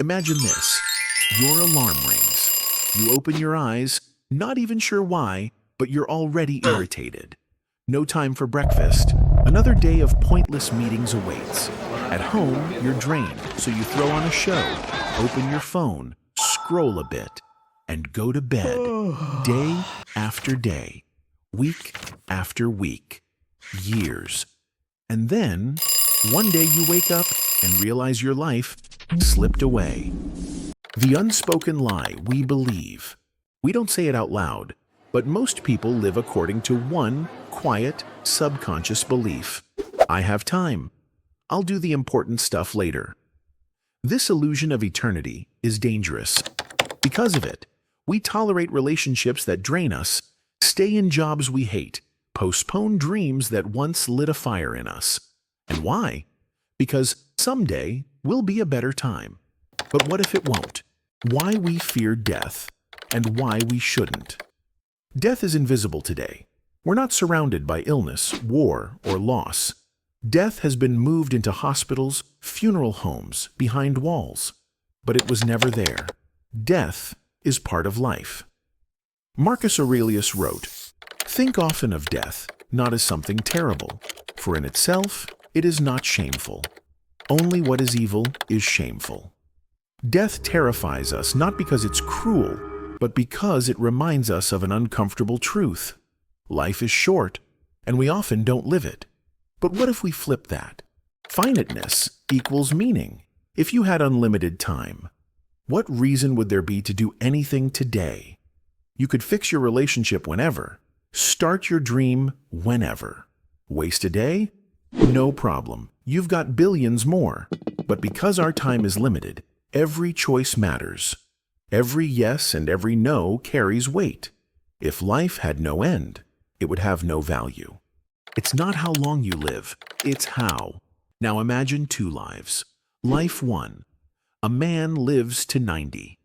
Imagine this. Your alarm rings. You open your eyes, not even sure why, but you're already irritated. No time for breakfast. Another day of pointless meetings awaits. At home, you're drained, so you throw on a show, open your phone, scroll a bit, and go to bed. Day after day, week after week, years. And then, one day you wake up and realize your life slipped away. The unspoken lie we believe. We don't say it out loud, but most people live according to one quiet, subconscious belief. I have time. I'll do the important stuff later. This illusion of eternity is dangerous. Because of it, we tolerate relationships that drain us, stay in jobs we hate, postpone dreams that once lit a fire in us. And why? Because someday will be a better time. But what if it won't? Why we fear death, and why we shouldn't. Death is invisible today. We're not surrounded by illness, war, or loss. Death has been moved into hospitals, funeral homes, behind walls. But it was never there. Death is part of life. Marcus Aurelius wrote, "Think often of death, not as something terrible, for in itself it is not shameful. Only what is evil is shameful." Death terrifies us not because it's cruel, but because it reminds us of an uncomfortable truth. Life is short, and we often don't live it. But what if we flip that? Finiteness equals meaning. If you had unlimited time, what reason would there be to do anything today? You could fix your relationship whenever, start your dream whenever. Waste a day? No problem. You've got billions more. But because our time is limited, every choice matters. Every yes and every no carries weight. If life had no end, it would have no value. It's not how long you live, it's how. Now imagine two lives. Life 1. A man lives to 90.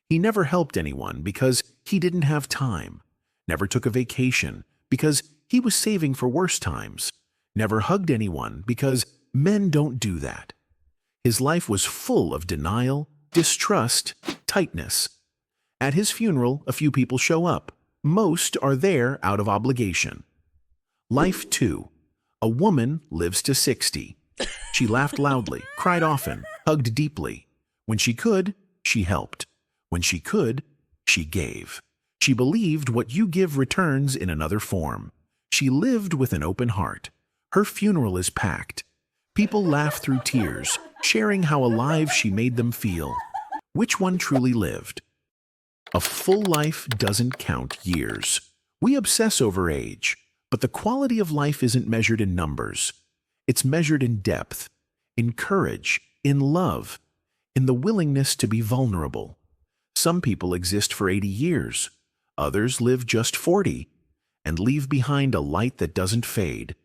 He never helped anyone because he didn't have time. Never took a vacation because he was saving for worse times. Never hugged anyone because men don't do that. His life was full of denial, distrust, tightness. At his funeral, a few people show up. Most are there out of obligation. Life 2. A woman lives to 60. She laughed loudly, cried often, hugged deeply. When she could, she helped. When she could, she gave. She believed what you give returns in another form. She lived with an open heart. Her funeral is packed. People laugh through tears, sharing how alive she made them feel. Which one truly lived? A full life doesn't count years. We obsess over age, but the quality of life isn't measured in numbers. It's measured in depth, in courage, in love, in the willingness to be vulnerable. Some people exist for 80 years. Others live just 40 and leave behind a light that doesn't fade.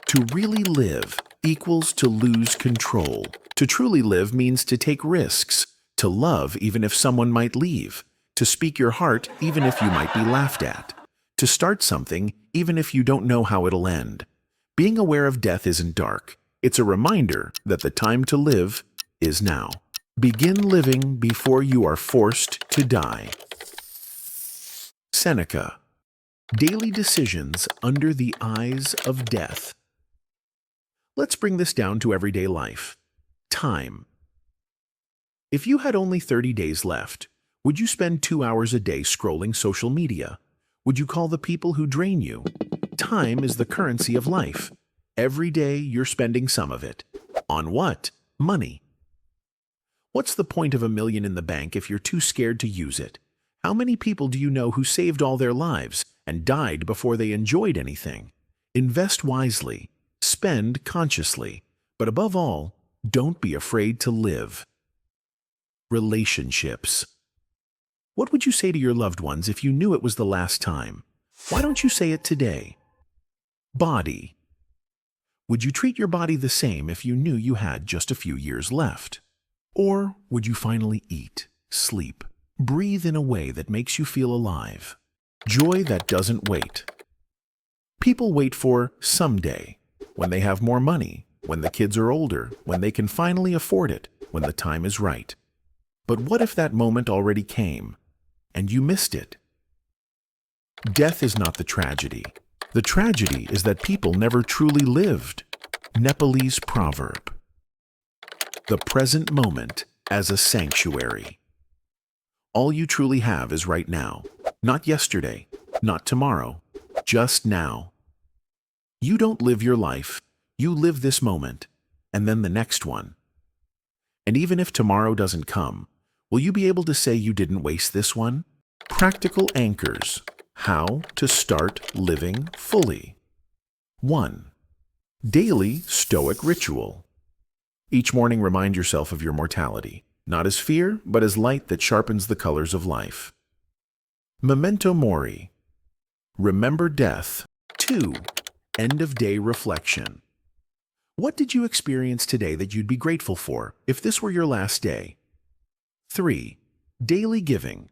To really live equals to lose control. To truly live means to take risks, to love even if someone might leave, to speak your heart even if you might be laughed at, to start something even if you don't know how it'll end. Being aware of death isn't dark. It's a reminder that the time to live is now. Begin living before you are forced to die. Seneca. Daily decisions under the eyes of death. Let's bring this down to everyday life. Time. If you had only 30 days left, would you spend 2 hours a day scrolling social media? Would you call the people who drain you? Time is the currency of life. Every day you're spending some of it. On what? Money. What's the point of $1 million in the bank if you're too scared to use it? How many people do you know who saved all their lives and died before they enjoyed anything? Invest wisely. Spend consciously. But above all, don't be afraid to live. Relationships. What would you say to your loved ones if you knew it was the last time? Why don't you say it today? Body. Would you treat your body the same if you knew you had just a few years left? Or would you finally eat, sleep, breathe in a way that makes you feel alive? Joy that doesn't wait. People wait for someday, when they have more money, when the kids are older, when they can finally afford it, when the time is right. But what if that moment already came, and you missed it? Death is not the tragedy. The tragedy is that people never truly lived. Nepalese proverb. The present moment as a sanctuary. All you truly have is right now, not yesterday, not tomorrow, just now. You don't live your life, you live this moment, and then the next one. And even if tomorrow doesn't come, will you be able to say you didn't waste this one? Practical anchors. How to start living fully. 1. Daily Stoic ritual. Each morning remind yourself of your mortality, not as fear, but as light that sharpens the colors of life. Memento Mori. Remember death. 2. End of day reflection. What did you experience today that you'd be grateful for if this were your last day? 3. Daily giving.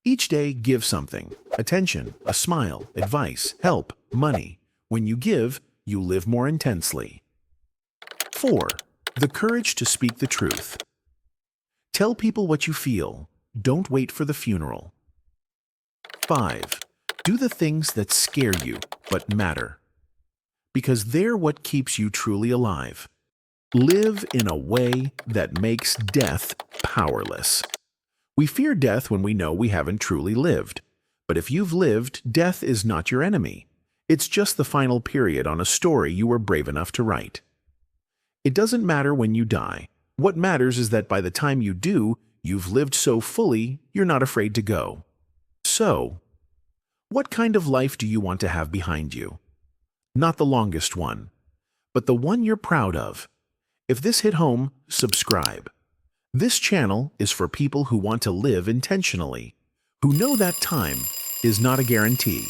Each day, give something. Attention, a smile, advice, help, money. When you give, you live more intensely. 4. The courage to speak the truth. Tell people what you feel. Don't wait for the funeral. 5. Do the things that scare you, but matter. Because they're what keeps you truly alive. Live in a way that makes death powerless. We fear death when we know we haven't truly lived. But if you've lived, death is not your enemy. It's just the final period on a story you were brave enough to write. It doesn't matter when you die. What matters is that by the time you do, you've lived so fully, you're not afraid to go. So, what kind of life do you want to have behind you? Not the longest one, but the one you're proud of. If this hit home, subscribe. This channel is for people who want to live intentionally, who know that time is not a guarantee.